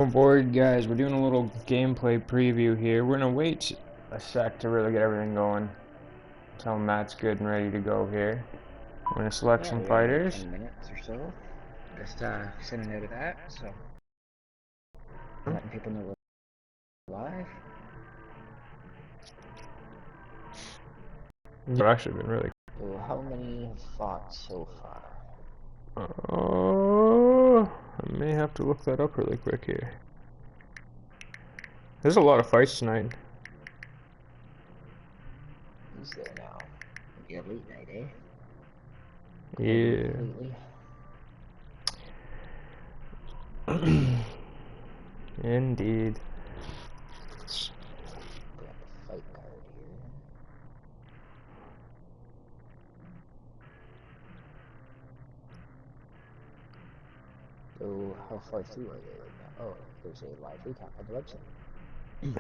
On board, guys, we're doing a little gameplay preview here. We're gonna wait a sec to really get everything going until Matt's good and ready to go here. We're gonna select Yeah, some we got another fighters. 20 minutes or so. Just sending out of that, so letting people know we're live. It's actually been really. So how many have fought so far? I may have to look that up really quick here. There's a lot of fights tonight. Who's there now? Maybe a late night, eh? Yeah. Lately. Indeed. Grab the fight card here. So how far through are they right now? Oh, there's a live recap on the website.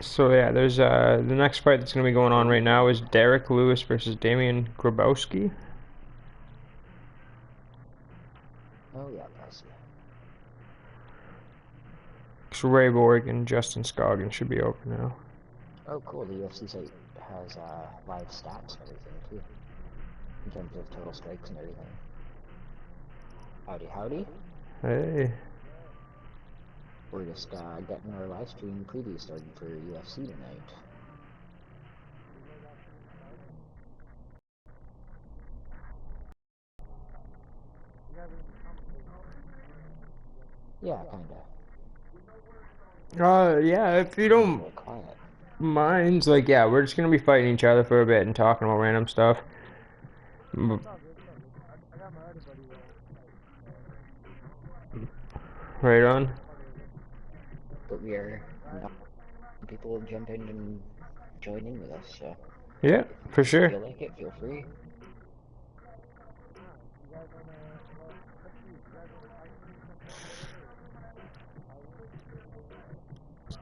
So yeah, there's the next fight that's gonna be going on right now is Derek Lewis versus Damian Grabowski. Oh yeah, I see. Rayborg and Justin Scoggin should be over now. Oh cool, the UFC site has live stats and everything too. In terms of total strikes and everything. Howdy howdy. Hey. We're just getting our live stream preview started for UFC tonight. Yeah, kinda. Yeah, if you don't Really quiet. mind, like, yeah, we're just gonna be fighting each other for a bit and talking about random stuff. Right on. But we are not people jump in and join in with us, so Yeah, for if you sure. feel like it, feel free.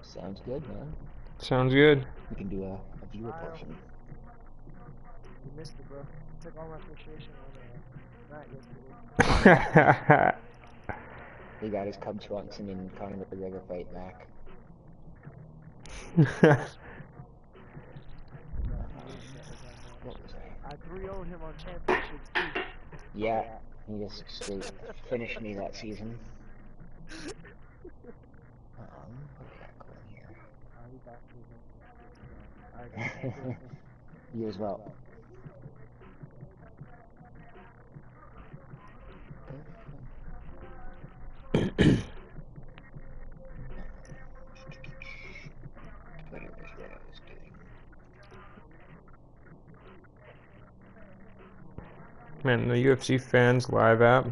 Sounds good, man. Sounds good. We can do a viewer portion. You missed it, bro. Took all my frustration on yesterday. He got his Cubs Swanson and Conor McGregor fight back. What was I? I 3-0'd him on championships too. Yeah, he just straight finished me that season. What do we got going here? You as well. Twitter is what I was doing. Man, the UFC fans live app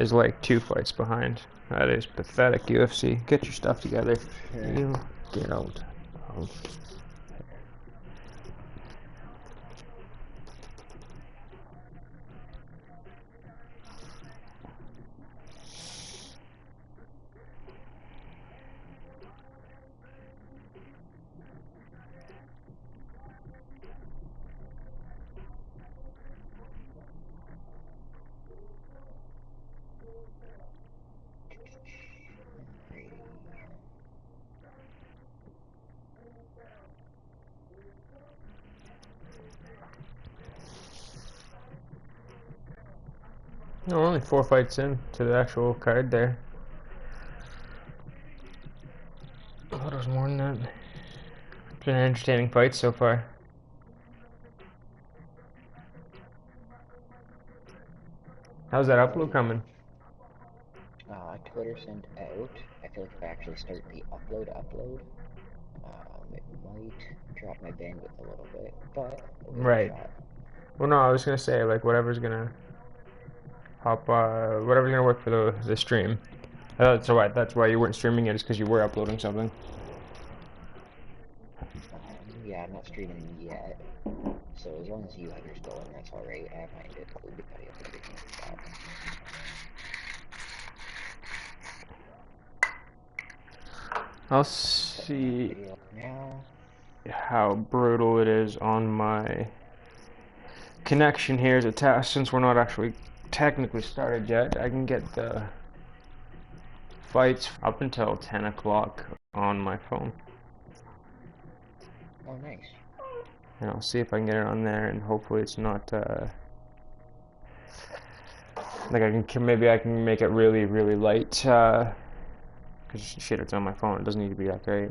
is like 2 fights behind. That is pathetic, UFC. Get your stuff together. Yeah. You get out. No, we're only 4 fights in to the actual card there. I thought it was more than that. It's been an entertaining fight so far. How's that upload coming? Twitter sent out. I feel like if I actually start the upload, it might drop my bandwidth a little bit, but we'll give it a Right. shot. Well, no, I was gonna say like whatever's gonna whatever's gonna work for the stream. That's why you weren't streaming it, is because you were uploading something. Yeah, I'm not streaming yet, so as long as you have yours going, that's alright. I have mine to include everybody at the beginning of the shot. I'll see Now. how brutal it is on my connection here as a test, since we're not actually technically started yet. I can get the fights up until 10 o'clock on my phone. Oh, nice. And I'll see if I can get it on there, and hopefully it's not, like maybe I can make it really, really light, because shit, it's on my phone, it doesn't need to be that great.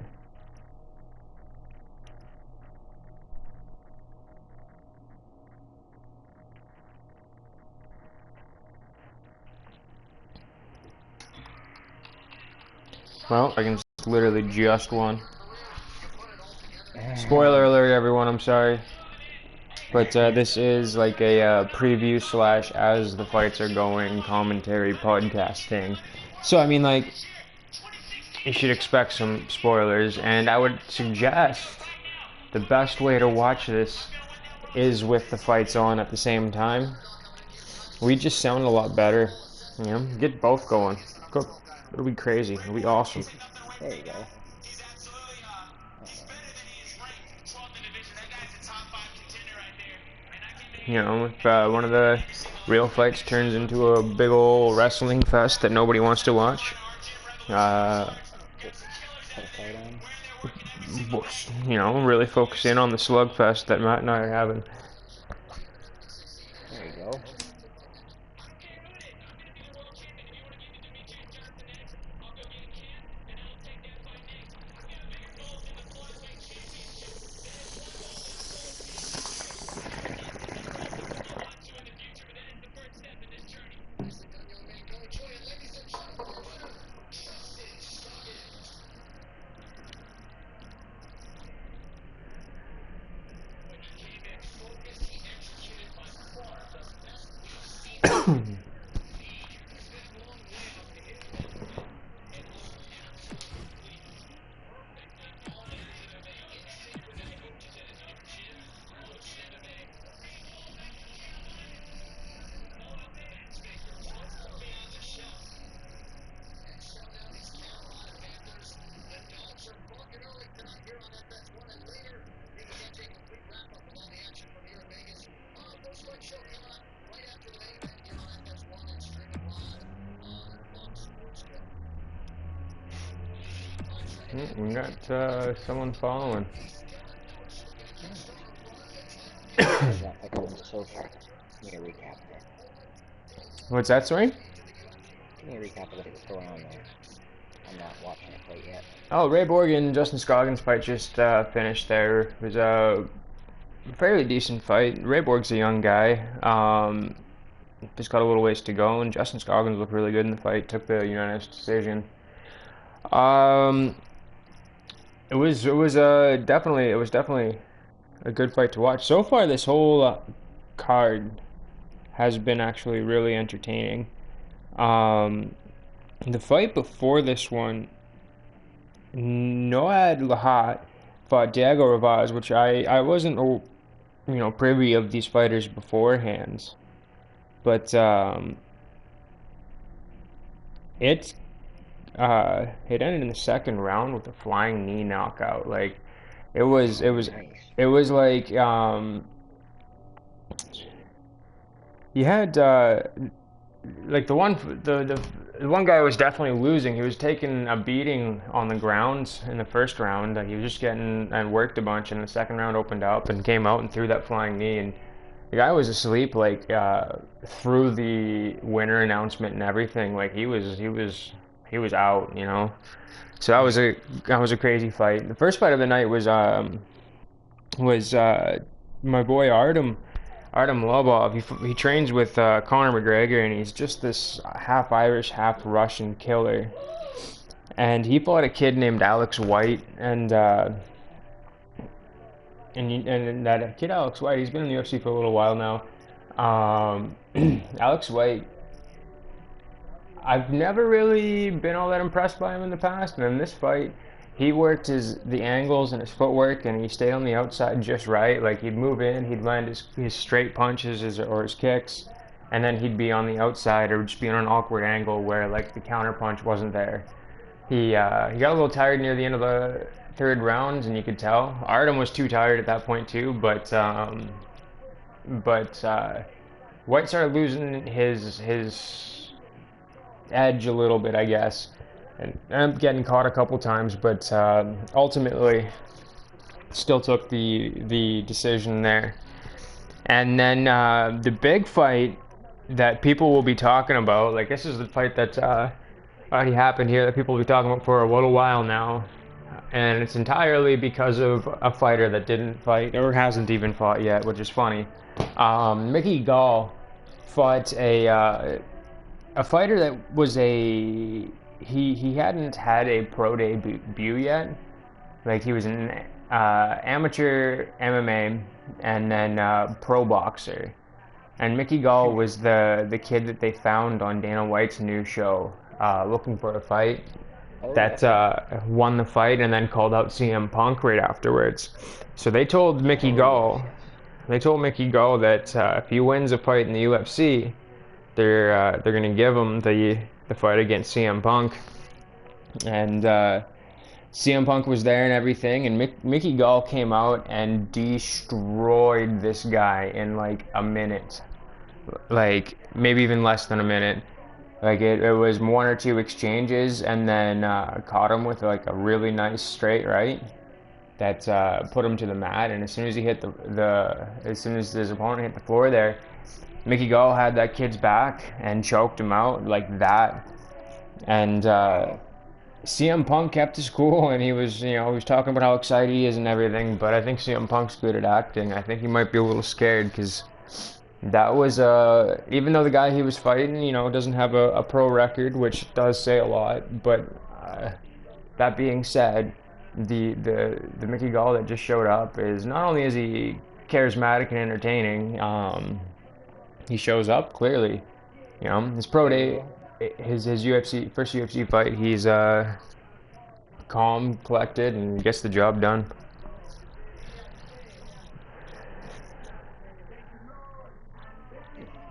Well, I can literally just won. Spoiler alert, everyone, I'm sorry. But this is like a preview slash as the fights are going commentary podcast thing. So, I mean, like, you should expect some spoilers, and I would suggest the best way to watch this is with the fights on at the same time. We just sound a lot better, you know, get both going. It'll be crazy, it'll be awesome. There you go. You know, if one of the real fights turns into a big old wrestling fest that nobody wants to watch, you know, really focus in on the slugfest that Matt and I are having. There you go. We got someone following. How's that fight going so far? Give me a recap. What's that, sorry? Give me a recap of what was going on there. I'm not watching the fight yet. Oh, Ray Borg and Justin Scoggins fight just finished there. It was a fairly decent fight. Ray Borg's a young guy. Just got a little ways to go, and Justin Scoggins looked really good in the fight. Took the unanimous decision. It was definitely a good fight to watch. So far, this whole card has been actually really entertaining. The fight before this one, Noad Lahat fought Diego Ravaz, which I wasn't, you know, privy of these fighters beforehand, but it ended in the second round with a flying knee knockout. Like it was like you had like the one guy was definitely losing. He was taking a beating on the ground in the first round. He was just getting and worked a bunch, and the second round opened up and came out and threw that flying knee, and the guy was asleep like through the winner announcement and everything. Like he was out, you know. So that was a crazy fight. The first fight of the night was my boy Artem Lobov. He trains with Conor McGregor, and he's just this half Irish, half Russian killer. And he fought a kid named Alex White, and that kid Alex White, he's been in the UFC for a little while now. Alex White, I've never really been all that impressed by him in the past, and in this fight, he worked the angles and his footwork, and he stayed on the outside just right. Like he'd move in, he'd land his straight punches or his kicks, and then he'd be on the outside or just be on an awkward angle where like the counter punch wasn't there. He got a little tired near the end of the third round, and you could tell. Artem was too tired at that point too, but White started losing his edge a little bit, I guess. and ended up getting caught a couple times, but ultimately still took the decision there. And then the big fight that people will be talking about, like this is the fight that already happened here that people will be talking about for a little while now, and it's entirely because of a fighter that didn't fight or hasn't even fought yet, which is funny. Mickey Gall fought a fighter that was he hadn't had a pro debut yet. Like he was an amateur MMA and then pro boxer. And Mickey Gall was the kid that they found on Dana White's new show, looking for a fight. That won the fight and then called out CM Punk right afterwards. So they told Mickey Gall that if he wins a fight in the UFC, they're gonna give him the fight against CM Punk. And CM Punk was there and everything, and Mickey Gall came out and destroyed this guy in like a minute, like maybe even less than a minute. Like it was one or two exchanges, and then caught him with like a really nice straight right that put him to the mat. And as soon as he hit as soon as his opponent hit the floor there, Mickey Gall had that kid's back and choked him out like that. And CM Punk kept his cool, and he was talking about how excited he is and everything. But I think CM Punk's good at acting. I think he might be a little scared because that was even though the guy he was fighting, doesn't have a pro record, which does say a lot. But that being said, the Mickey Gall that just showed up is not only is he charismatic and entertaining, he shows up clearly. His pro day, his first UFC fight, he's calm, collected, and gets the job done.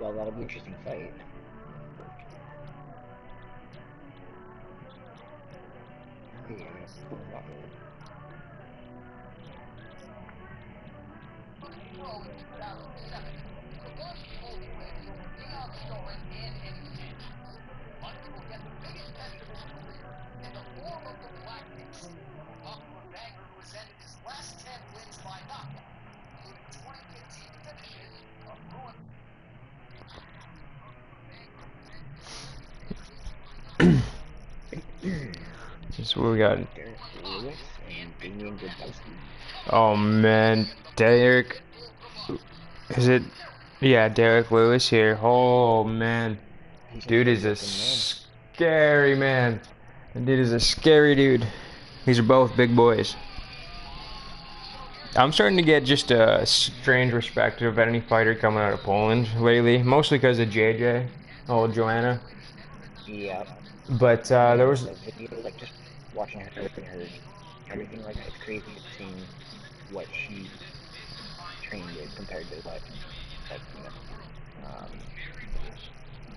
Well, that'll be an interesting fight. So what we got? Oh man, Derek. Is it? Yeah, Derek Lewis here. Oh man, dude is a scary man. Dude is a scary dude. These are both big boys. I'm starting to get just a strange respect of any fighter coming out of Poland lately, mostly because of JJ, Joanna. Yeah. But there was like just watching her and everything like that. It's crazy seeing what she trained with compared to what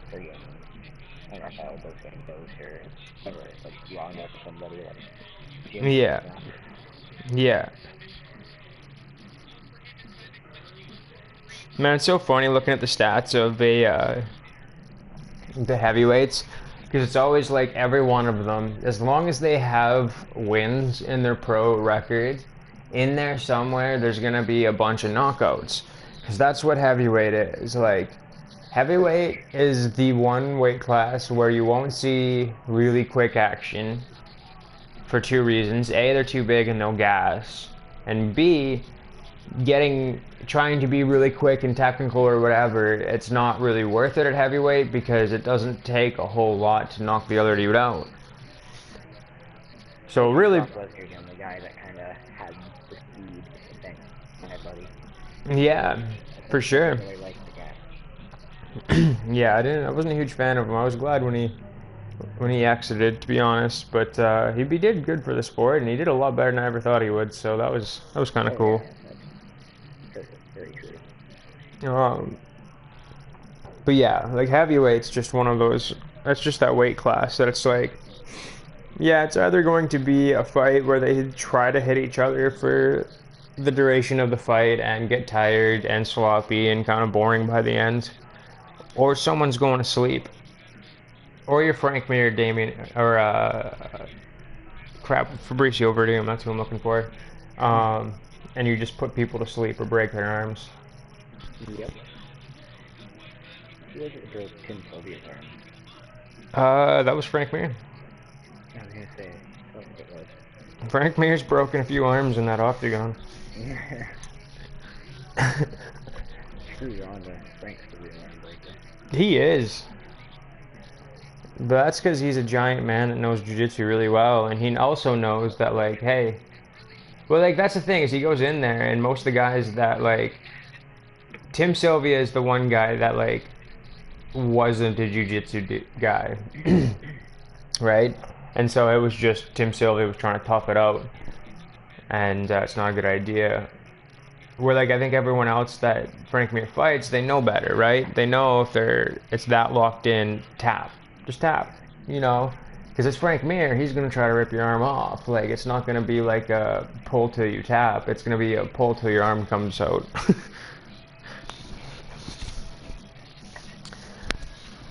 forget. I don't know how those things goes here. Ever like long up somebody like yeah. Man, it's so funny looking at the stats of the heavyweights, because it's always like every one of them, as long as they have wins in their pro record, in there somewhere there's gonna be a bunch of knockouts, because that's what heavyweight is. Like, heavyweight is the one weight class where you won't see really quick action for two reasons: A, they're too big and no gas, and B, trying to be really quick and technical or whatever, it's not really worth it at heavyweight because it doesn't take a whole lot to knock the other dude out. So really, the guy that kind of had the speed thing, my buddy. Yeah, for sure. I really liked the guy. Yeah, I wasn't a huge fan of him. I was glad when he exited, to be honest. But he did good for the sport, and he did a lot better than I ever thought he would. So that was kind of cool. Very true. But yeah, like heavyweight's just one of those. That's just that weight class that it's like, yeah, it's either going to be a fight where they try to hit each other for the duration of the fight and get tired and sloppy and kind of boring by the end, or someone's going to sleep. Or your Frank Mir, Damien, or crap, Fabricio Verdum. That's who I'm looking for. And you just put people to sleep or break their arms. Yep. Who was it who broke Tim Sylvia's arm? That was Frank Mir. I was gonna say, I don't think it was. Frank Mir's broken a few arms in that octagon. True Ronda, Frank's the real arm breaker. He is. But that's because he's a giant man that knows jiu-jitsu really well, and he also knows that, like, hey, well, like, that's the thing, is he goes in there, and most of the guys that, like, Tim Sylvia is the one guy that, like, wasn't a jiu-jitsu guy, right? And so it was just Tim Sylvia was trying to tough it out, and it's not a good idea. Where, like, I think everyone else that Frank Mir fights, they know better, right? They know if it's that locked in, tap. Just tap, you know? Because it's Frank Mir, he's going to try to rip your arm off. Like, it's not going to be like a pull till you tap. It's going to be a pull till your arm comes out.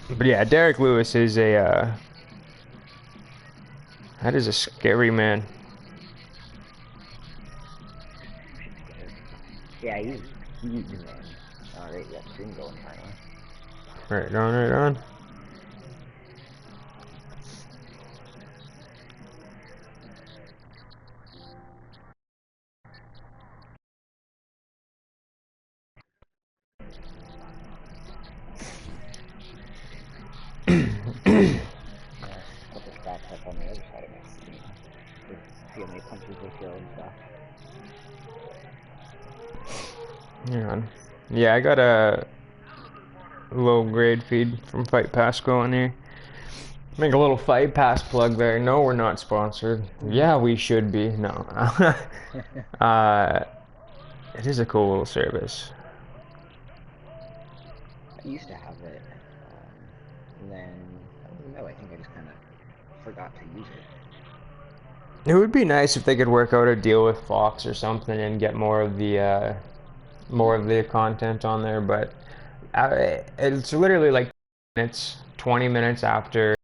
But yeah, Derek Lewis is that is a scary man. Yeah, he's huge, man. Alright, we got stream going finally. Right on, right on. Put the stats up on the other side of my screen. See how many punches they throw and stuff. Yeah, I got a low grade feed from Fight Pass going here. Make a little Fight Pass plug there. No, we're not sponsored. Yeah, we should be. No. It is a cool little service. I used to have it, and then, I don't know, I think I just kind of forgot to use it. It would be nice if they could work out a deal with Fox or something and get more of the content on there, but it's literally like 20 minutes after,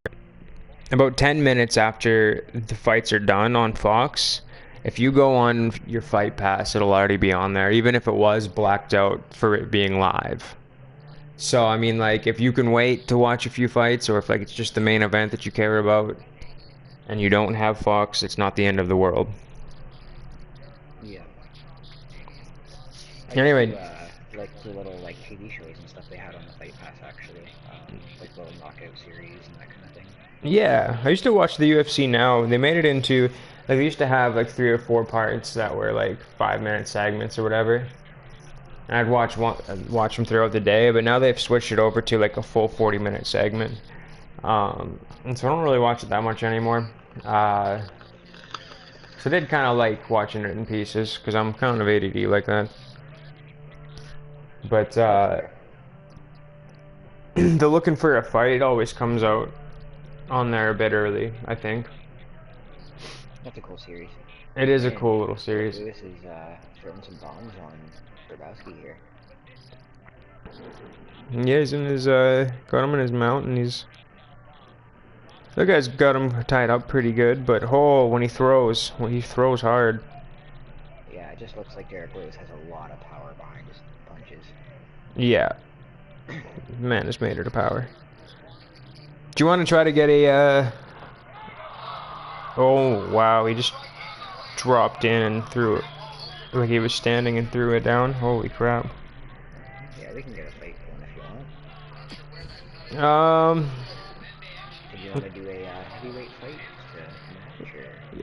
about 10 minutes after the fights are done on Fox. If you go on your Fight Pass, it'll already be on there, even if it was blacked out for it being live. So, I mean, like, if you can wait to watch a few fights, or if, like, it's just the main event that you care about, and you don't have Fox, it's not the end of the world. Yeah. Anyway. Like the little, like, TV shows and stuff they had on the Fight Pass, actually. Like little knockout series and that kind of thing. Yeah, I used to watch the UFC Now. They made it into, like, they used to have, like, 3 or 4 parts that were, like, 5-minute segments or whatever. And I'd watch them throughout the day, but now they've switched it over to, like, a full 40-minute segment. And so I don't really watch it that much anymore. So I did kind of like watching it in pieces, because I'm kind of ADD like that. But the Looking for a Fight always comes out on there a bit early, I think. That's a cool series. It is a cool little series. Lewis is throwing some bombs on Grabowski here. Yeah, he's in his, got him in his mount, and that guy's got him tied up pretty good, but when he throws hard. Yeah, it just looks like Derek Lewis has a lot of power behind his punches. Yeah. Man has made it a power. Do you want to try to get a, oh, wow, he just dropped in and threw it. Like he was standing and threw it down. Holy crap. Yeah, we can get a fight going if you want. Did you want to do a heavyweight fight?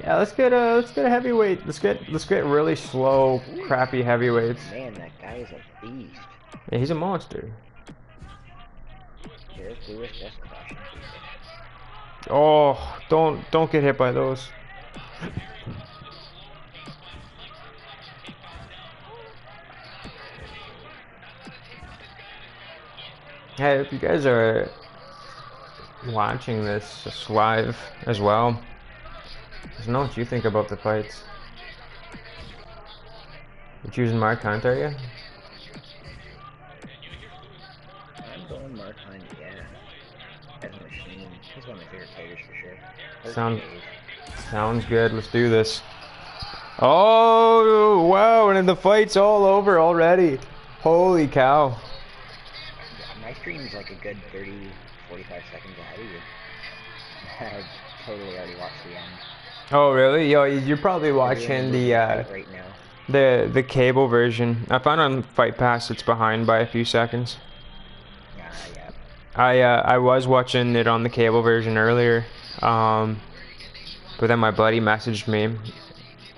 Yeah, let's get a heavyweight. Let's get really slow, crappy heavyweights. Man, that guy is a beast. Yeah, he's a monster. Derek Lewis just crushing people. Oh, don't get hit by those. Hey, if you guys are watching this live as well, just know what you think about the fights. You're choosing Mark Hunt, are you? I'm going Mark Hunt, yeah. As a machine. He's one of my favorite fighters for sure. Sounds good. Let's do this. Oh, wow, and then the fight's all over already. Holy cow. Yeah, my stream's like a good 30, 45 seconds ahead of you. I totally already watched the end. Oh, really? Yo, you're probably watching the right now. the cable version. I found on Fight Pass it's behind by a few seconds. Yeah. I was watching it on the cable version earlier, but then my buddy messaged me.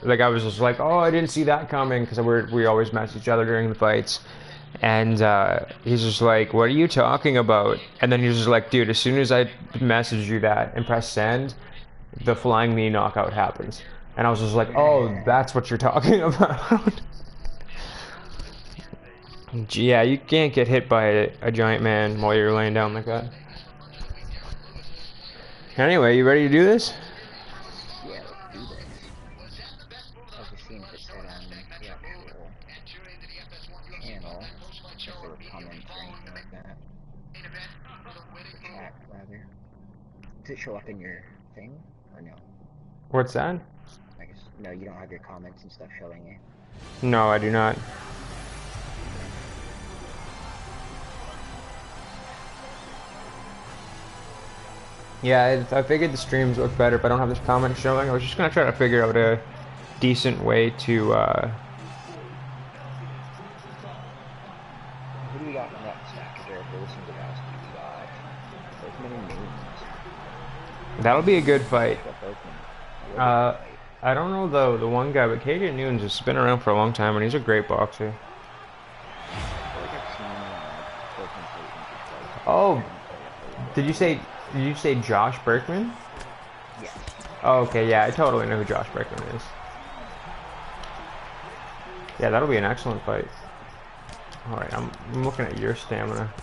Like I was just like, oh, I didn't see that coming because we always message each other during the fights, and he's just like, what are you talking about? And then he's just like, dude, as soon as I message you that and press send, the flying knee knockout happens, and I was just like, oh, that's what you're talking about. Yeah, you can't get hit by a giant man while you're laying down like that. Anyway, you ready to do this? Yeah, let's do this. I was just seeing if it said on the actual channel, if there were comments or anything like that. Or chat, rather. Does it show up in your thing, or no? What's that? I guess, no, you don't have your comments and stuff showing, eh? No, I do not. Yeah, I figured the streams look better if I don't have this comment showing. I was just gonna try to figure out a decent way to, Who do we got next after Wilson Gavowski? We got Berkman and Nunes. that'll be a good fight. Berkman. I don't know though, the one guy, but KJ Nunes has been around for a long time and he's a great boxer. Oh, did you say Josh Berkman? Yes. Oh, okay, yeah, I totally know who Josh Berkman is. Yeah, that'll be an excellent fight. Alright, I'm looking at your stamina.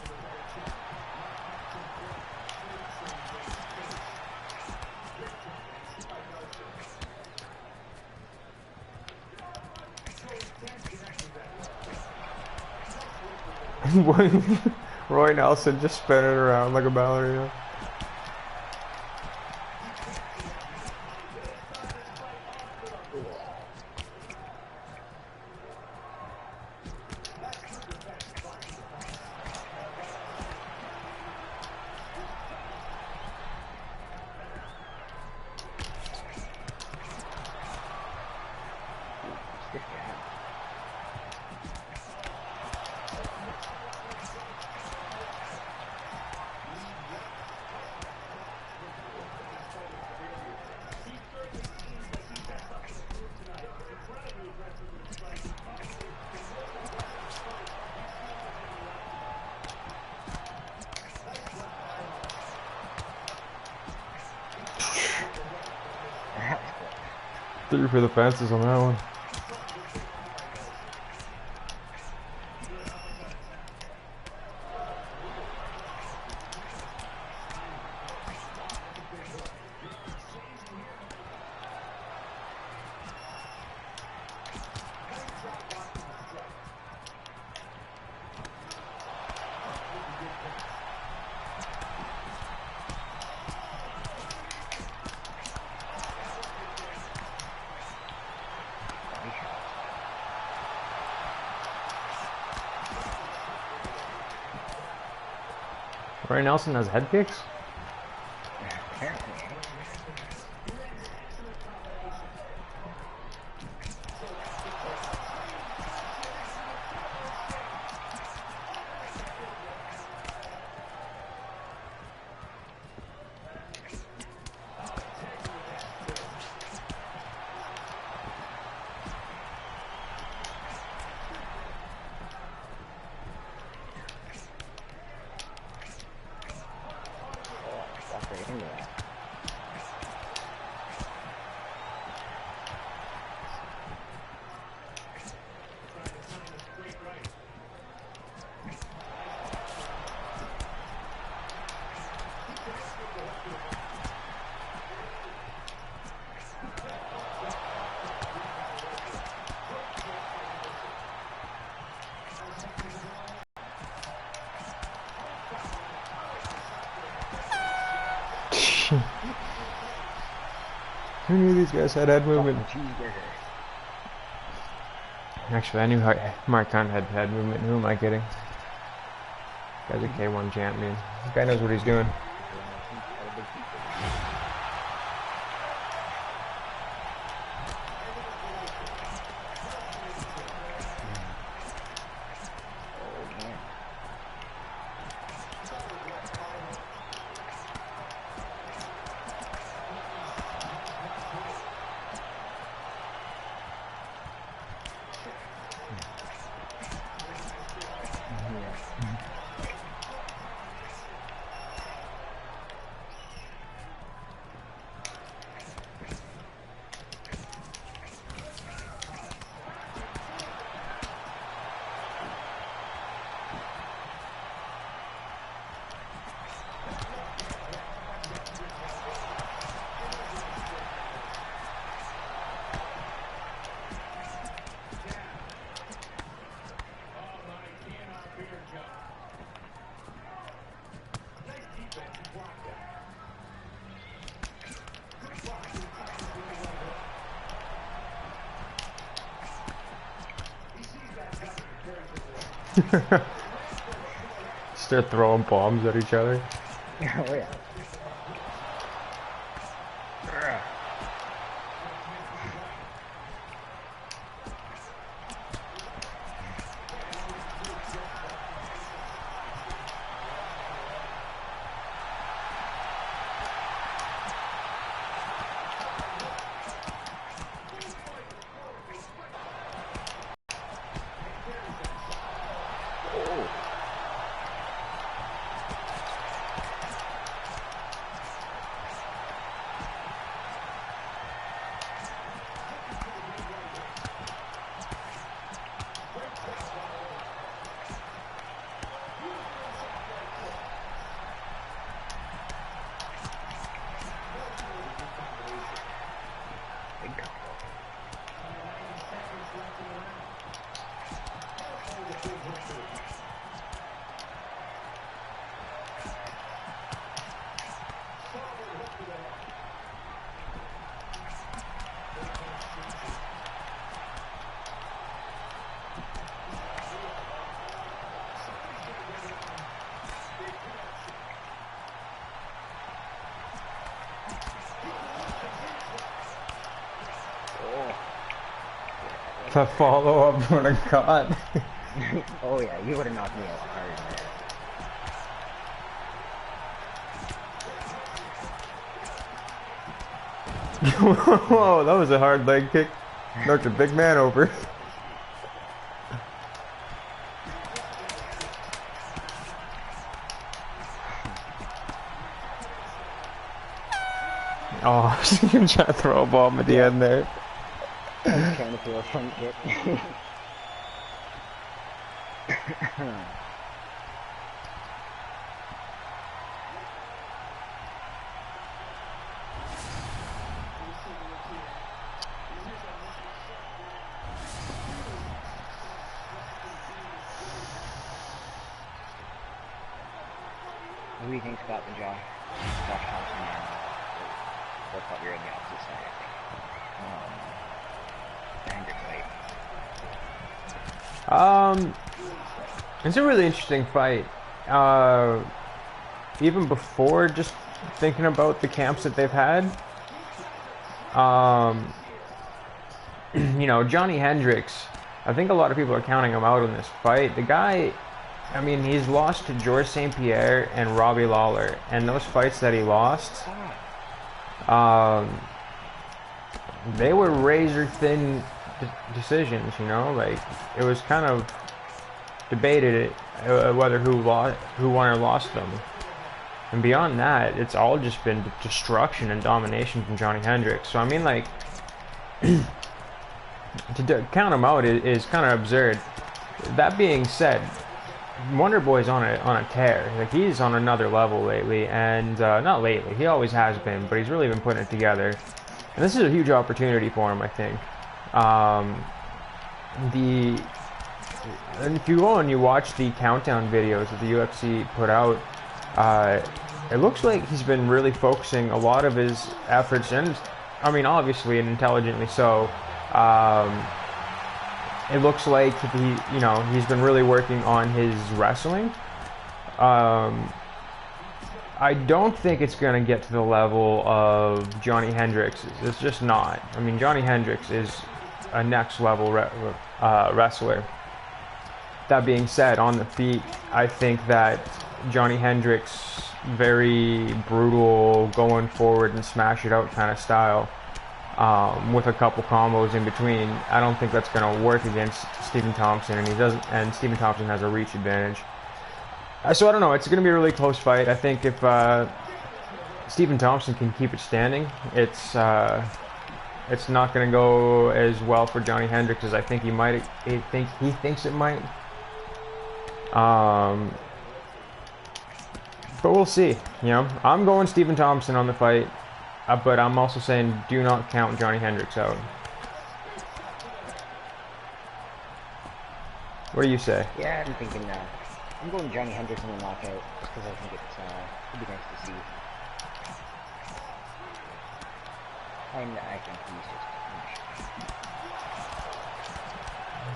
Roy Nelson just spinning around like a ballerina. Threw for the fences on that one. Roy Nelson has head kicks? Who knew these guys had head movement? Cheeseburger. Actually, I knew Mark Hunt had head movement. Who am I kidding? Guy's a K1 champion. This guy knows what he's doing. Start throwing bombs at each other. Oh yeah. The follow-up would have caught. Oh yeah, you would have knocked me out hard. Whoa, that was a hard leg kick. Knocked a big man over. Oh, I was even trying to throw a bomb at the end there. I was trying to throw a front kick. Who do you think's got the Josh Thompson now? Or thought you're on the opposite side, I think. Hendricks fight. It's a really interesting fight. Even before just thinking about the camps that they've had, you know, Johnny Hendricks, I think a lot of people are counting him out in this fight. The guy, I mean, he's lost to Georges St-Pierre and Robbie Lawler, and those fights that he lost, they were razor-thin decisions, you know, like, it was kind of debated whether who won or lost them. And beyond that, it's all just been destruction and domination from Johnny Hendricks. So I mean, like, to count him out is kind of absurd. That being said, Wonder Boy's on a tear. Like, he's on another level lately, and not lately, he always has been, but he's really been putting it together. And this is a huge opportunity for him, I think. And if you go and you watch the countdown videos that the UFC put out, it looks like he's been really focusing a lot of his efforts and I mean, obviously and intelligently so. Um, it looks like he's been really working on his wrestling. I don't think it's going to get to the level of Johnny Hendricks. It's just not. I mean, Johnny Hendricks is a next level wrestler. That being said, on the feet, I think that Johnny Hendricks, very brutal, going forward and smash it out kind of style, with a couple combos in between. I don't think that's going to work against Stephen Thompson, and he doesn't. And Stephen Thompson has a reach advantage. So I don't know. It's going to be a really close fight. I think if Stephen Thompson can keep it standing, it's not going to go as well for Johnny Hendricks as I think he might. He thinks it might. But we'll see. I'm going Stephen Thompson on the fight, but I'm also saying do not count Johnny Hendricks out. What do you say? Yeah, I'm thinking I'm going Johnny Hendricks in the knockout just because I think it'd be nice to see. And I think he's just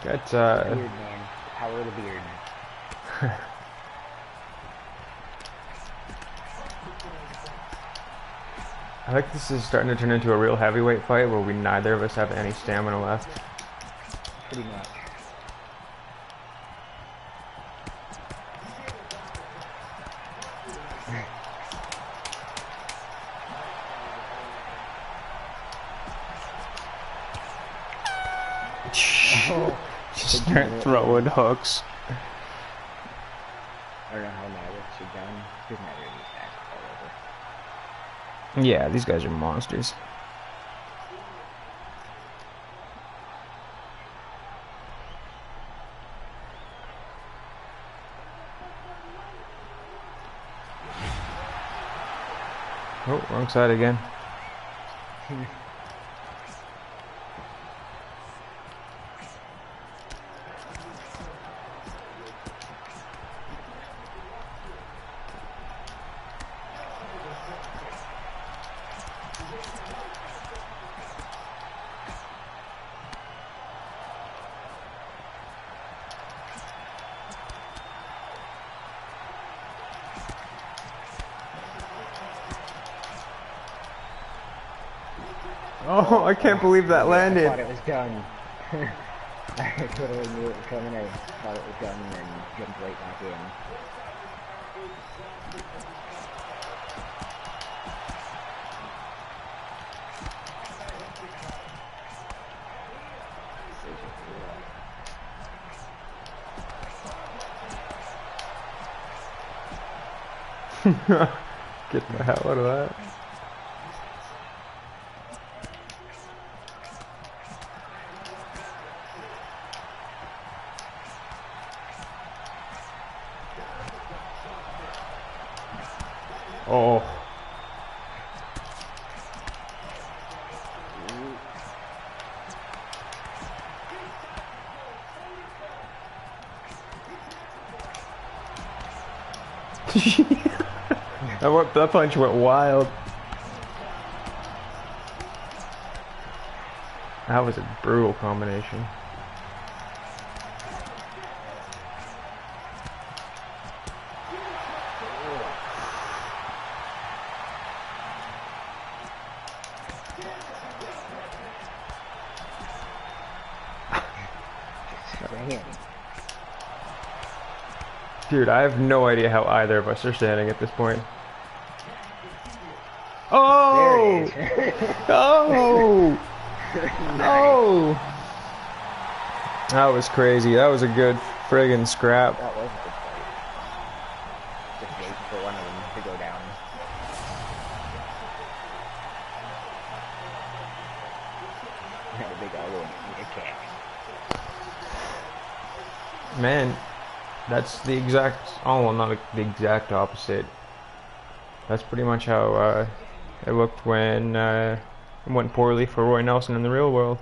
Got beard man, the power of the beard. I think this is starting to turn into a real heavyweight fight where neither of us have any stamina left. Pretty much. Just start throwing hooks. I don't know how my looks are done. Doesn't matter, these guys all over. Yeah, these guys are monsters. Oh, wrong side again. Oh, I can't believe that landed. I thought it was done. I totally knew it was coming. I thought it was done and then jumped right back in. Get the hell out of that. Oh. That punch went wild. That was a brutal combination. Dude, I have no idea how either of us are standing at this point. Oh! Oh! Oh! That was crazy. That was a good friggin' scrap. That was a good fight. Just waiting for one of them to go down. Had a big elbow and a kick. Man, that's the exact, oh well, not the exact opposite. That's pretty much how it looked when it went poorly for Roy Nelson in the real world.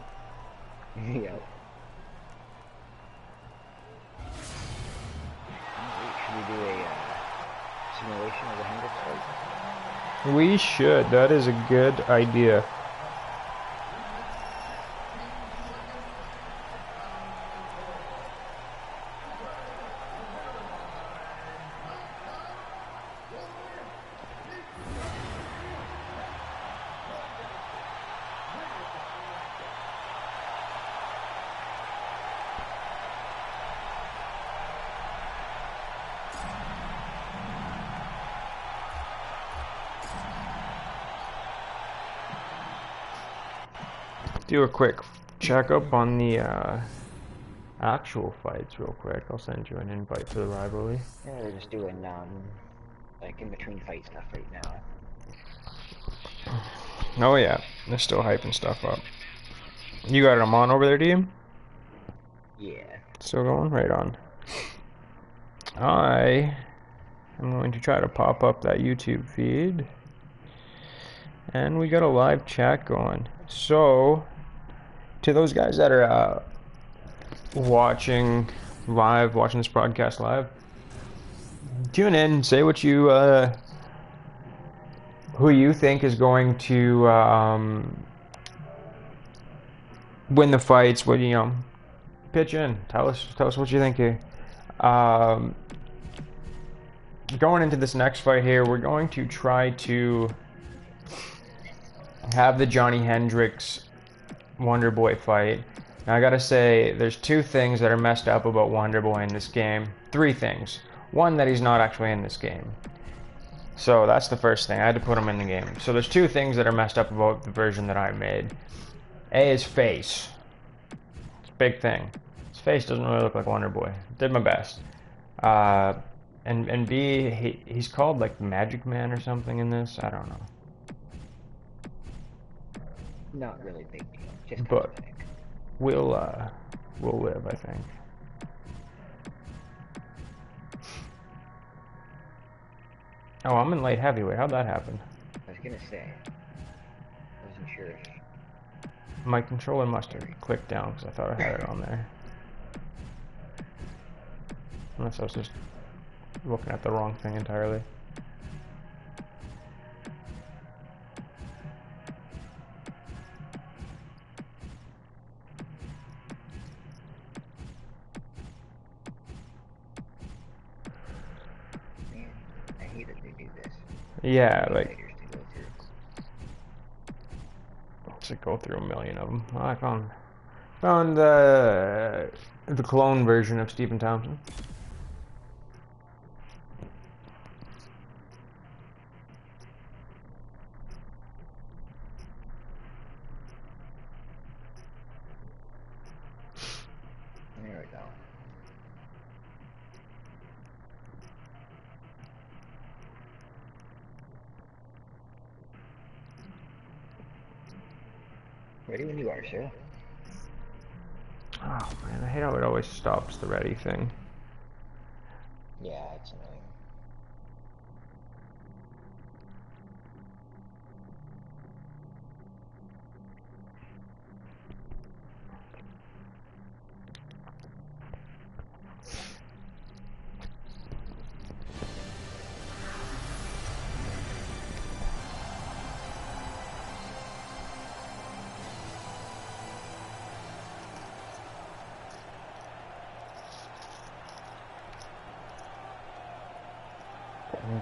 Yep. Should we do a simulation of the Hendricks fight? We should. That is a good idea. do a quick checkup on the actual fights real quick. I'll send you an invite to the rivalry. Yeah, we're just doing like in between fight stuff right now. Oh yeah, they're still hyping stuff up. You got them on over there, do you? Yeah. Still going? Right on. I am going to try to pop up that YouTube feed. And we got a live chat going. So, to those guys that are watching this broadcast live, tune in, say what you, who you think is going to win the fights. What, pitch in. Tell us what you think here. Going into this next fight here, we're going to try to have the Johnny Hendricks Wonder Boy fight. Now I gotta say, there's two things that are messed up about Wonder Boy in this game. Three things. One, that he's not actually in this game. So that's the first thing. I had to put him in the game. So there's two things that are messed up about the version that I made. A, his face. It's a big thing. His face doesn't really look like Wonder Boy. Did my best. And B, he's called like Magic Man or something in this. I don't know. Not really big deal. Just But cosmetic. we'll live, I think. Oh, I'm in light heavyweight. How'd that happen? I was gonna say. I wasn't sure if... My controller must have clicked down because I thought I had it on there. Unless I was just looking at the wrong thing entirely. Man, I hate that they do this. Yeah, like, Figures to go through. let's go through a million of them. I found the clone version of Stephen Thompson. There we go. Ready when you are, sir. Oh man, I hate how it always stops the ready thing. Yeah, it's annoying.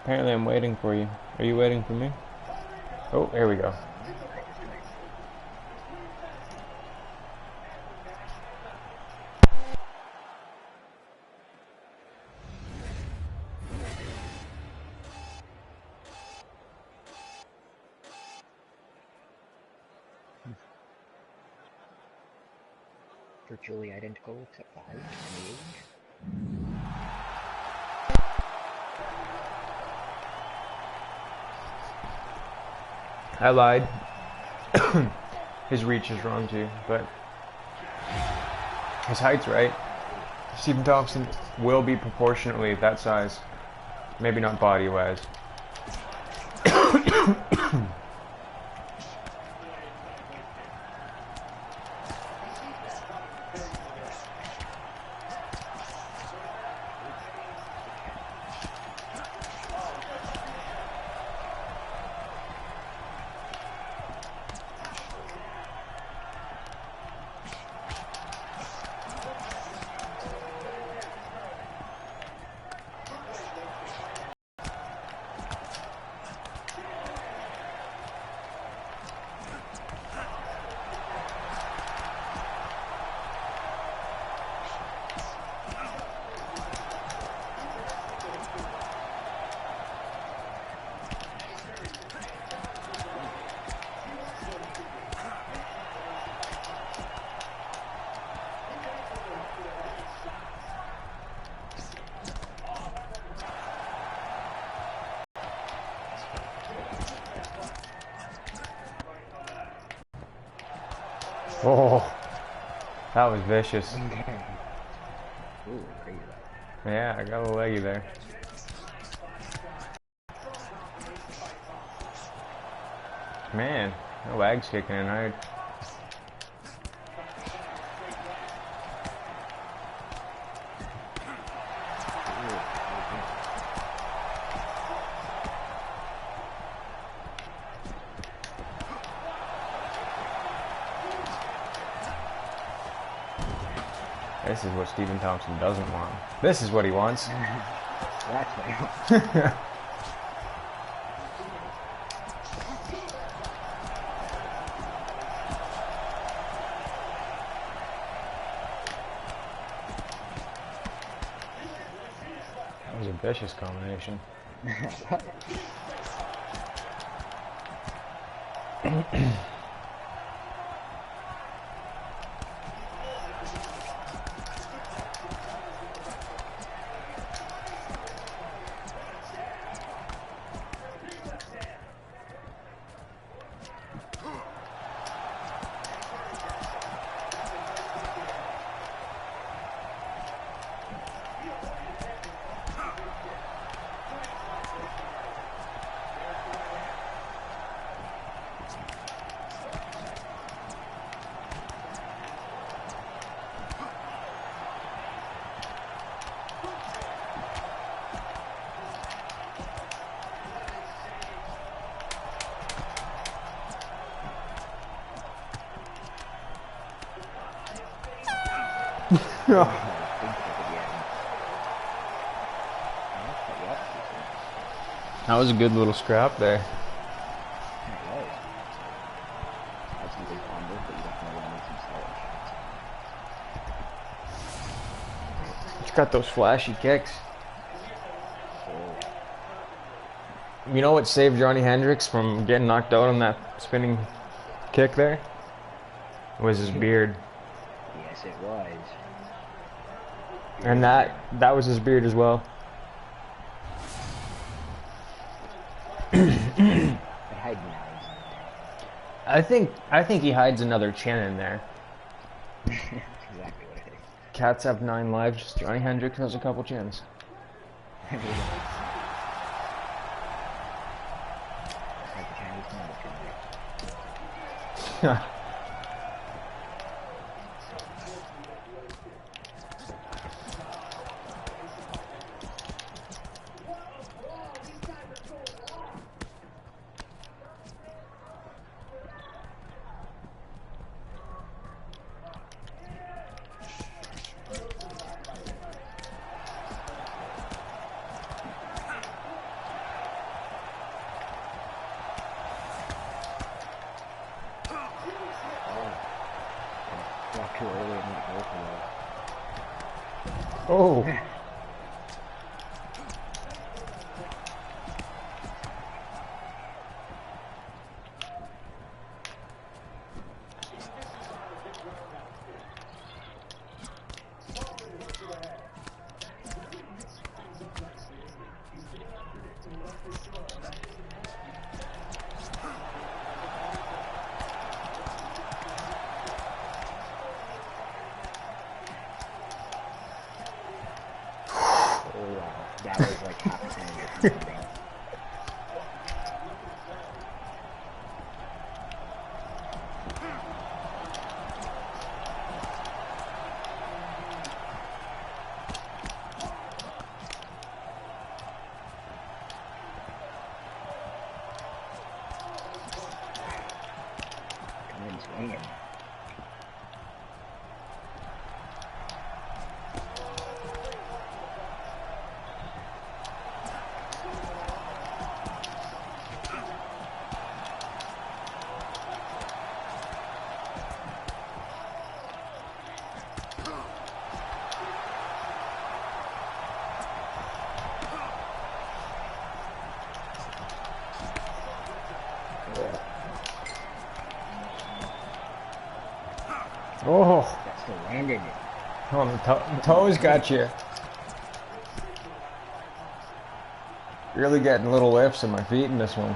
Apparently I'm waiting for you. Are you waiting for me? Oh, here we go. Virtually identical except the height and the age. I lied. His reach is wrong too, but his height's right. Stephen Thompson will be proportionately that size. Maybe not body-wise. Oh, that was vicious. Ooh, crazy. Yeah, I got a little leggy there. Man, no legs kicking in hard. This is what Stephen Thompson doesn't want. This is what he wants. That's what That was a vicious combination. That was a good little scrap there. He's got those flashy kicks. You know what saved Johnny Hendricks from getting knocked out on that spinning kick there? Was his beard. Yes, it was. And that was his beard as well. I think he hides another chin in there. Exactly what it is. Cats have 9 lives. Johnny Hendricks has a couple chins. Like the Chinese military. Too early and not go for Oh. That was like half a second or something. Come in swinging. Oh. That still landed it. Oh, the toes got you. Really getting little lifts in my feet in this one.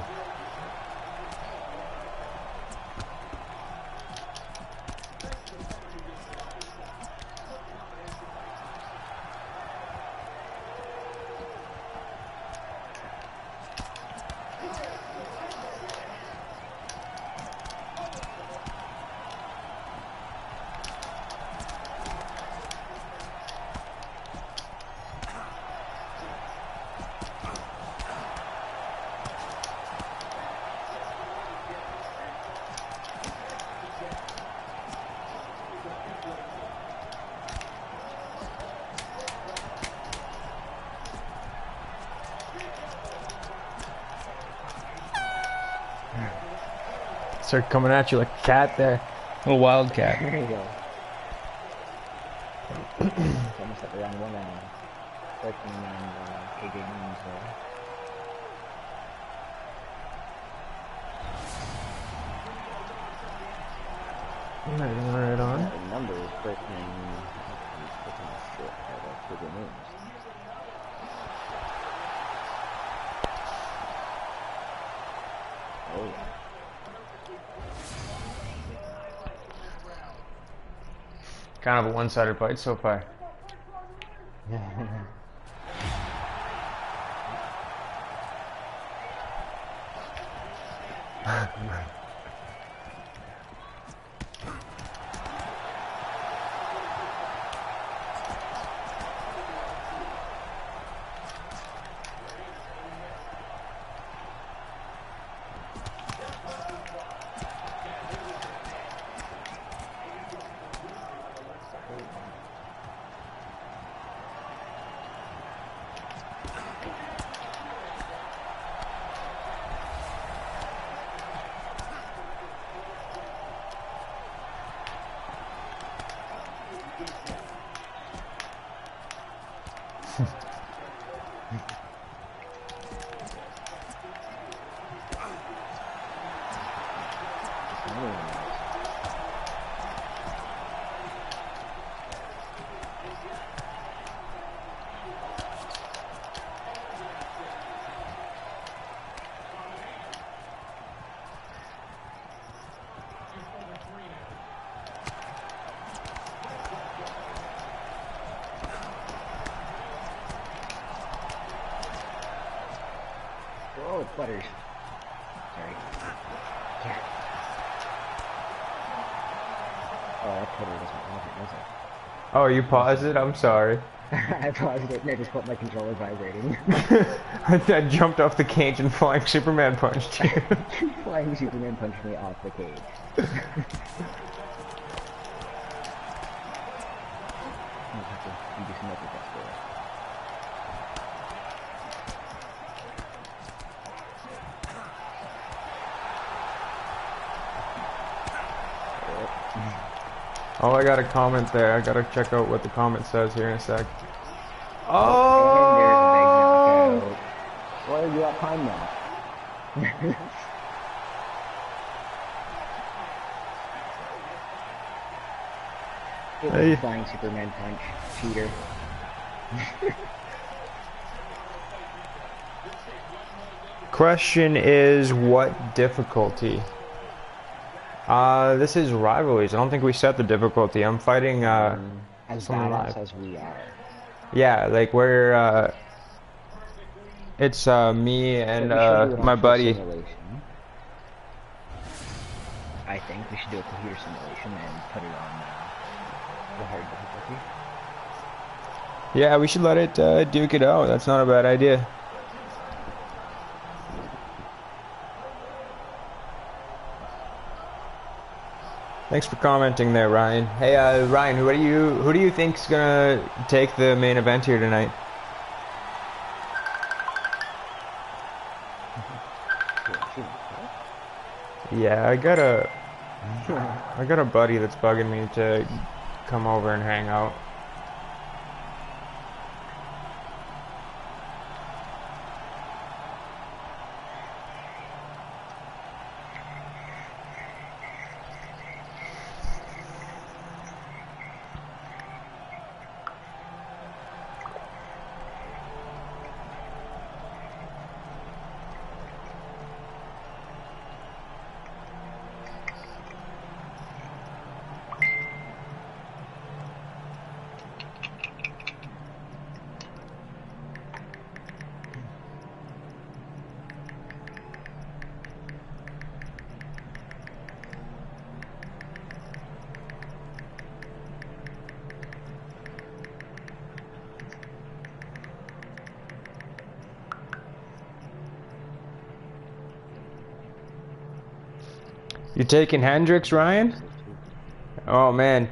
Start coming at you like a cat there. A little wildcat. There you go. It's almost at the round one now. Berkman and KJ Moons there. Right on. Yeah, the number is Berkman. He's taking a shit out of KJ Moons. Oh yeah. Kind of a one-sided fight so far. Oh, Butters. Sorry. Yeah. Oh, that Twitter doesn't have it, does it? Oh, you paused it? I'm sorry. I paused it and I just put my controller vibrating. I jumped off the cage and flying Superman punched you. Flying Superman punched me off the cage. I'll have to do some other stuff for it. Oh, I got a comment there. I gotta check out what the comment says here in a sec. Oh! And there's a big knockout. Well, you got time now. It was Hey. a flying Superman punch. Cheater. Question is, what difficulty? This is rivalries. I don't think we set the difficulty. I'm fighting, As someone badass live. as we are. Yeah, like we're, it's, me and, So we should do it on my full buddy. simulation. I think we should do a computer simulation and put it on the hard difficulty. Yeah, we should let it, duke it out. That's not a bad idea. Thanks for commenting there, Ryan. Hey, Ryan, who do you think's gonna take the main event here tonight? Yeah, I got a buddy that's bugging me to come over and hang out. You taking Hendricks, Ryan? Oh man.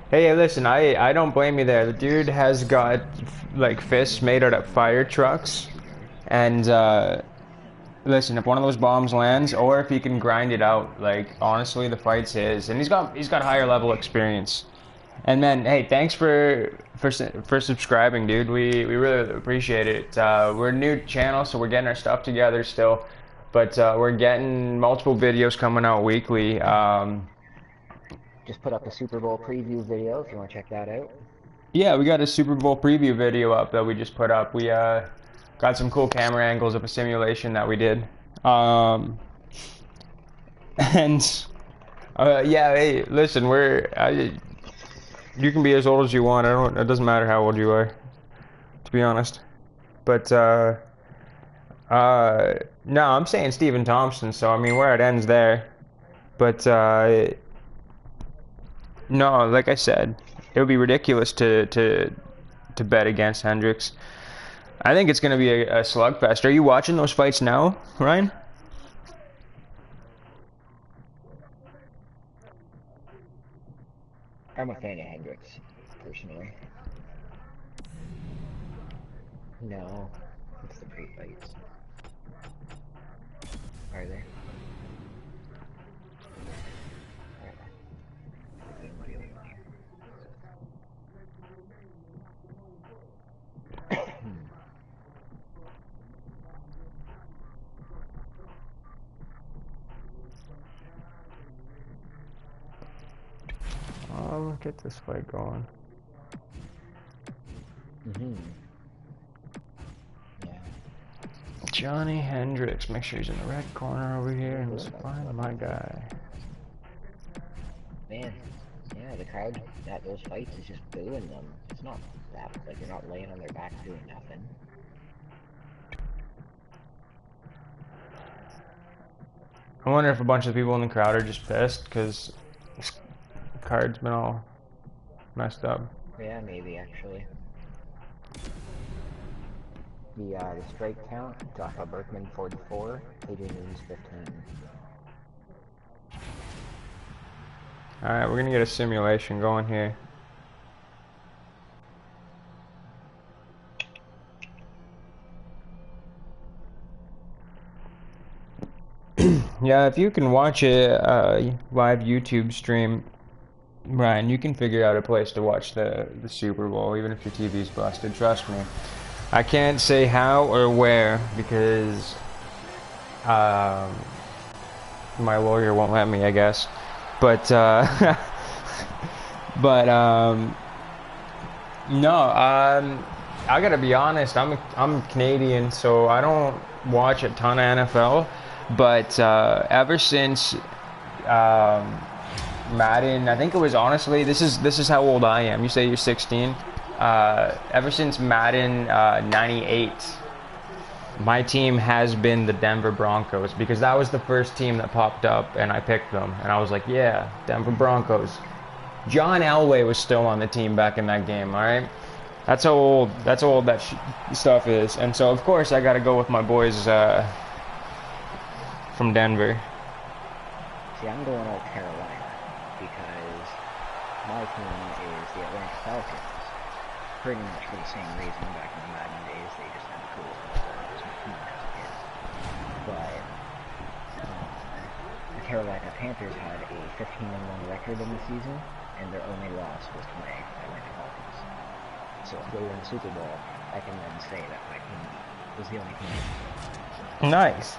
Hey, listen, I don't blame you there. The dude has got like fists made out of fire trucks, and listen, if one of those bombs lands, or if he can grind it out, like honestly, the fight's his, and he's got higher level experience. And man, hey, thanks for subscribing, dude. We really appreciate it. We're a new channel, so we're getting our stuff together still, but we're getting multiple videos coming out weekly. Just put up a Super Bowl preview video if you want to check that out. Yeah, we got a Super Bowl preview video up that we just put up. We got some cool camera angles of a simulation that we did. And yeah, hey, listen, you can be as old as you want. It doesn't matter how old you are, to be honest. But no, I'm saying Stephen Thompson. So I mean, where it ends there. But no, like I said, it would be ridiculous to bet against Hendricks. I think it's going to be a slugfest. Are you watching those fights now, Ryan? I'm a fan of Hendricks, personally. No, it's the pre-fights. Are they? Let's get this fight going. Yeah. Johnny Hendricks. Make sure he's in the red corner over here and find my guy. Man, yeah, the crowd at those fights is just booing them. It's not that, like, they're not laying on their back doing nothing. I wonder if a bunch of people in the crowd are just pissed because this card's been all messed up. Yeah, maybe, actually. The strike count, Joshua Berkman 44, AJ Nunes 15. Alright, we're gonna get a simulation going here. Yeah, if you can watch a live YouTube stream, Brian, you can figure out a place to watch the Super Bowl, even if your TV's busted. Trust me. I can't say how or where because my lawyer won't let me, I guess. But but no, I gotta be honest. I'm Canadian, so I don't watch a ton of NFL. But ever since Madden, I think it was honestly this is how old I am. You say you're 16. Ever since Madden 98, my team has been the Denver Broncos because that was the first team that popped up and I picked them and I was like, yeah, Denver Broncos. John Elway was still on the team back in that game. All right, that's how old that stuff is. And so of course I got to go with my boys from Denver. See, I'm going all Carolina because my team is the Atlanta Falcons. Pretty much for the same reason back in the Madden days, they just had the coolest uniforms my team as a kid. But the Carolina Panthers had a 15-1 record in the season, and their only loss was to my Atlanta Falcons. So if they win the Super Bowl, I can then say that my team was the only team. Nice.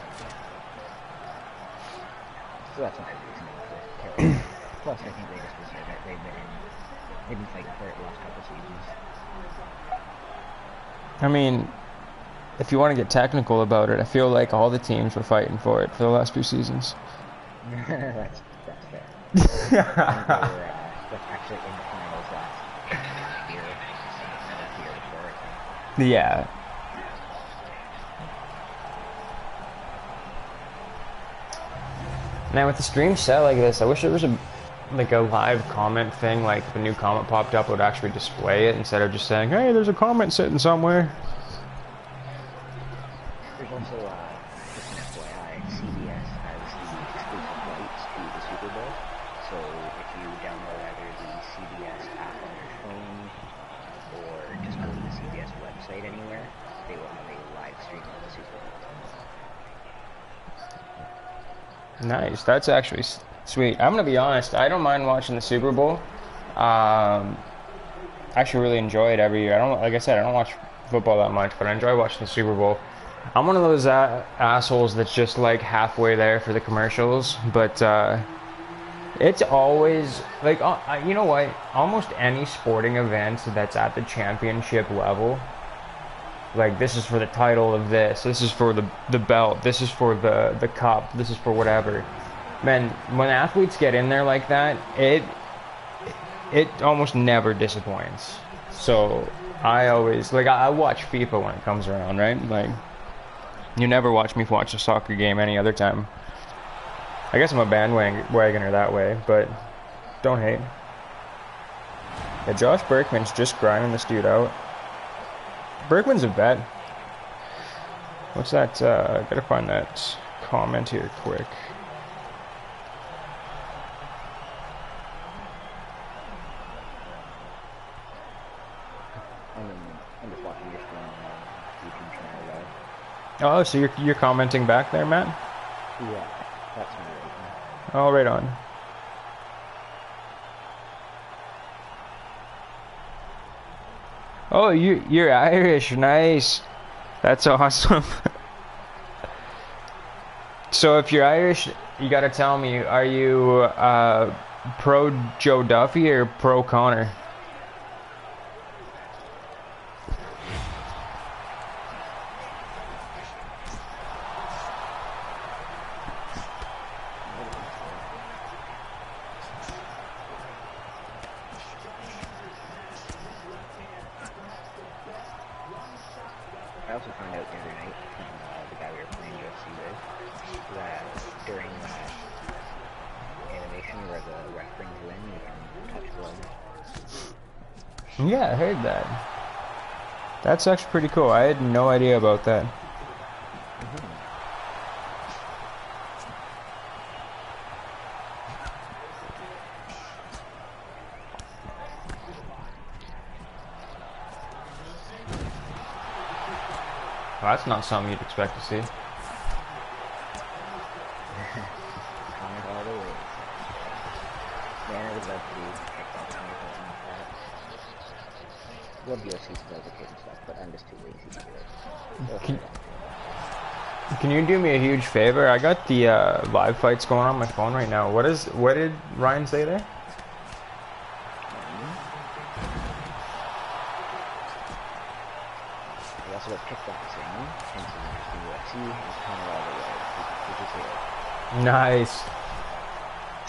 So that's my reasoning for Carolina. Plus, I think they just deserve it. They've been fighting for it the last couple seasons. I mean, if you want to get technical about it, I feel like all the teams were fighting for it for the last few seasons. That's fair. That's actually in the finals last year before. Yeah. Man, with the stream set like this, I wish there was a live comment thing, like if a new comment popped up, it would actually display it instead of just saying, hey, there's a comment sitting somewhere. There's also, just an FYI, CBS has the exclusive rights to the Super Bowl, so if you download either the CBS app on your phone, or just go to the CBS website anywhere, they will have a live stream of the Super Bowl. Nice. That's actually sweet. I'm gonna be honest. I don't mind watching the Super Bowl. I actually really enjoy it every year. I don't, like I said, I don't watch football that much, but I enjoy watching the Super Bowl. I'm one of those assholes that's just like halfway there for the commercials, but it's always like, you know what? Almost any sporting event that's at the championship level, like this is for the title of this is for the belt, this is for the cup, this is for whatever. Man, when athletes get in there like that, it almost never disappoints. So I always like I watch FIFA when it comes around, right? Like you never watch me watch a soccer game any other time. I guess I'm a bandwagoner that way, but don't hate. Yeah, Josh Berkman's just grinding this dude out. Berkman's a vet. What's that? I gotta find that comment here quick. I'm just watching your stream on YouTube channel, Oh, so you're commenting back there, Matt? Yeah, that's my reason. Oh, right on. Oh, you're Irish, nice. That's awesome. So if you're Irish, you gotta tell me, are you pro Joe Duffy or pro Connor? I also found out the other night from the guy we were playing UFC with that during that animation where the ref brings you in, you can touch gloves. Yeah, I heard that. That's actually pretty cool. I had no idea about that. Well, that's not something you'd expect to see. Comment all the way. Man, I would love to check out some of that. Love UFC's dedicated and stuff, but I'm just too lazy to do it. Can you do me a huge favor? I got the live fights going on my phone right now. What did Ryan say there? We also got kickboxing, and some interesting UFC, and comment all the way. Did you see it? Nice.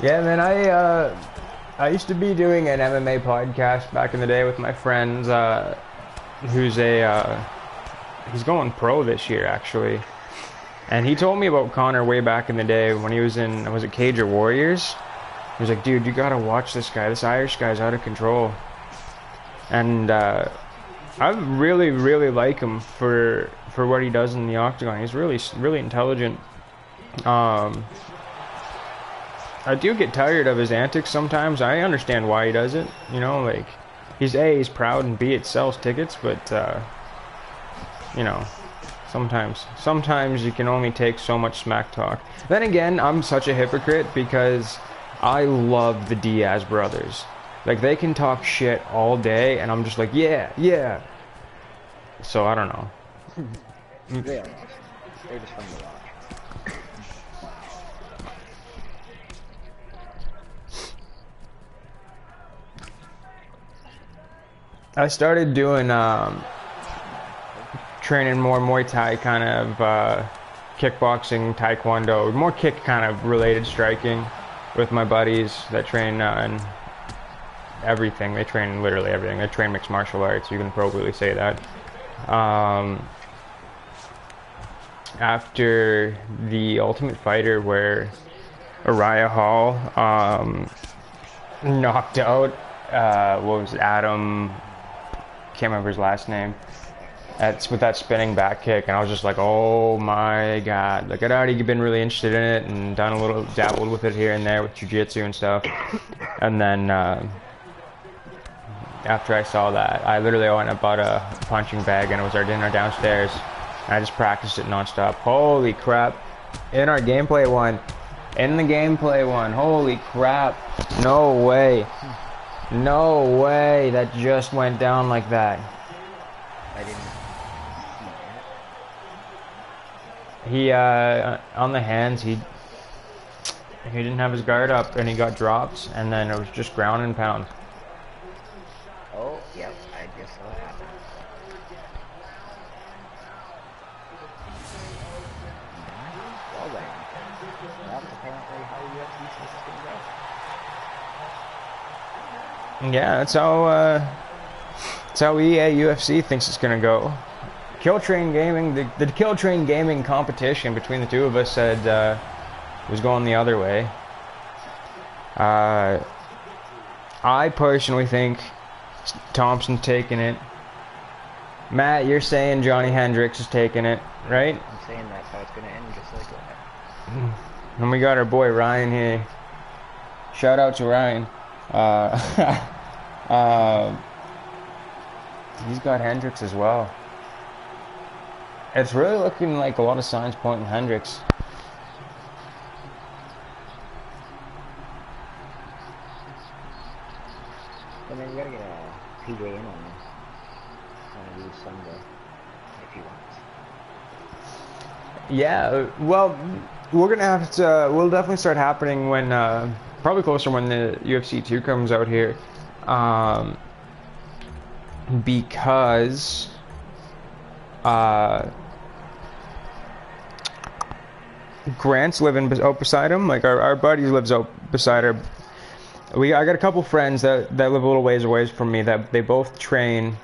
Yeah, man, I used to be doing an MMA podcast back in the day with my friends, who's he's going pro this year actually. And he told me about Connor way back in the day when he was in, was it Cage or Warriors? He was like, dude, you gotta watch this guy. This Irish guy's out of control. And I really, really like him for what he does in the octagon. He's really intelligent. I do get tired of his antics sometimes. I understand why he does it. You know, like he's proud, and B, it sells tickets, but you know, sometimes you can only take so much smack talk. Then again, I'm such a hypocrite because I love the Diaz brothers. Like they can talk shit all day and I'm just like, yeah. So I don't know. They are awesome. They're just fun to watch. I started doing training more Muay Thai kind of kickboxing, taekwondo, more kick kind of related striking with my buddies that train in everything. They train literally everything. They train mixed martial arts. You can appropriately say that. After the Ultimate Fighter, where Uriah Hall knocked out what was it, Adam? Can't remember his last name. That's with that spinning back kick, and I was just like, oh my god. Like I'd already been really interested in it and done a little dabbled with it here and there with jiu-jitsu and stuff. And then after I saw that, I literally went and bought a punching bag, and it was our dinner downstairs. And I just practiced it nonstop. Holy crap. In our gameplay one, In the gameplay one. Holy crap. No way. No way that just went down like that. I didn't see He, on the hands, he didn't have his guard up and he got dropped, and then it was just ground and pound. that. Oh, yep, I just saw it happen. Well then, that's apparently how UFC is gonna go. Yeah, that's how EA UFC thinks it's gonna go. KillTrain Gaming, the KillTrain Gaming competition between the two of us said was going the other way. I personally think Thompson's taking it. Matt, you're saying Johnny Hendricks is taking it, right? I'm saying that's how it's gonna end, just like that. And we got our boy Ryan here. Shout out to Ryan. He's got Hendricks as well. It's really looking like a lot of signs pointing Hendricks. And then you gotta get a PJ in on these Sunday if he wants. Yeah, well, we're gonna have to. We'll definitely start happening when, probably closer when the UFC 2 comes out here, because Grant's living out beside him. Like our buddy lives out beside her. I got a couple friends that live a little ways away from me that they both train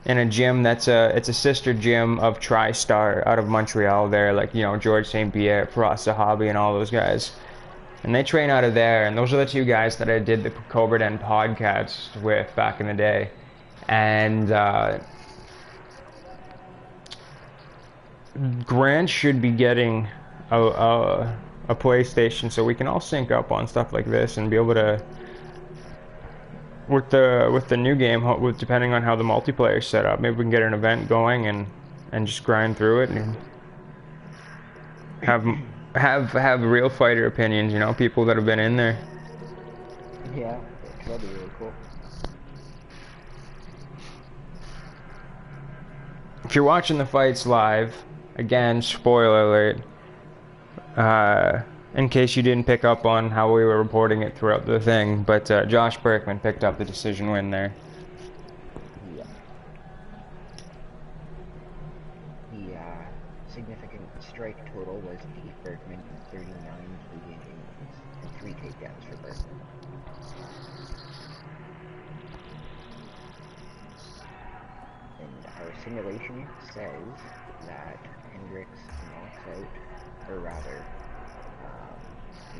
in a gym it's a sister gym of TriStar out of Montreal there, like, you know, George St. Pierre, Prost Hobby and all those guys. And they train out of there, and those are the two guys that I did the Cobra Den podcast with back in the day. And Grant should be getting a PlayStation so we can all sync up on stuff like this and be able to, with the new game, depending on how the multiplayer is set up, maybe we can get an event going and just grind through it and have real fighter opinions, you know, people that have been in there. Yeah, that'd be really cool. If you're watching the fights live, again, spoiler alert, in case you didn't pick up on how we were reporting it throughout the thing, but Josh Berkman picked up the decision win there. Yeah. The significant strike total was Keith Berkman, 39 Canadian innings, and 3 takedowns for Berkman. And our simulation says that Hendricks knocks out, or rather,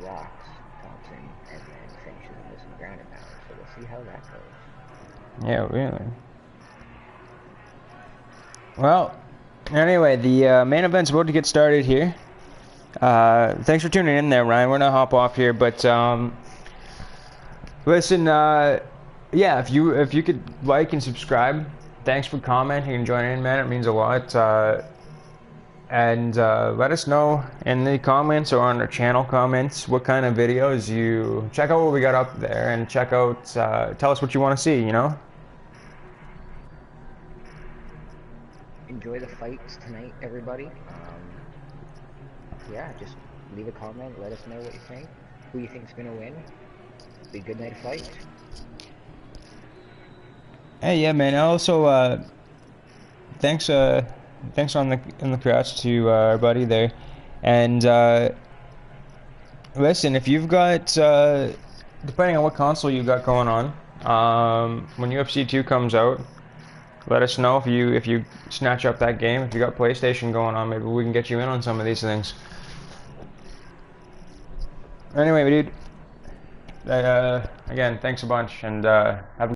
rocks Thompson, and then finishes him with some ground and pound. So we'll see how that goes. Yeah, really. Well, anyway, the main event's about to get started here. Thanks for tuning in there, Ryan. We're gonna hop off here, but listen, yeah, if you could like and subscribe, thanks for commenting and joining in, man. It means a lot. And let us know in the comments or on our channel comments what kind of videos you check out, what we got up there, and check out, tell us what you want to see, you know. Enjoy the fights tonight, everybody. Yeah, just leave a comment, let us know what you think, who you think's gonna win. Be a good night of fight. Hey, yeah, man. Also, thanks in the crowds to our buddy there, and listen, if you've got depending on what console you got going on, when UFC 2 comes out, let us know if you snatch up that game. If you got PlayStation going on, maybe we can get you in on some of these things. Anyway, dude, again, thanks a bunch, and have a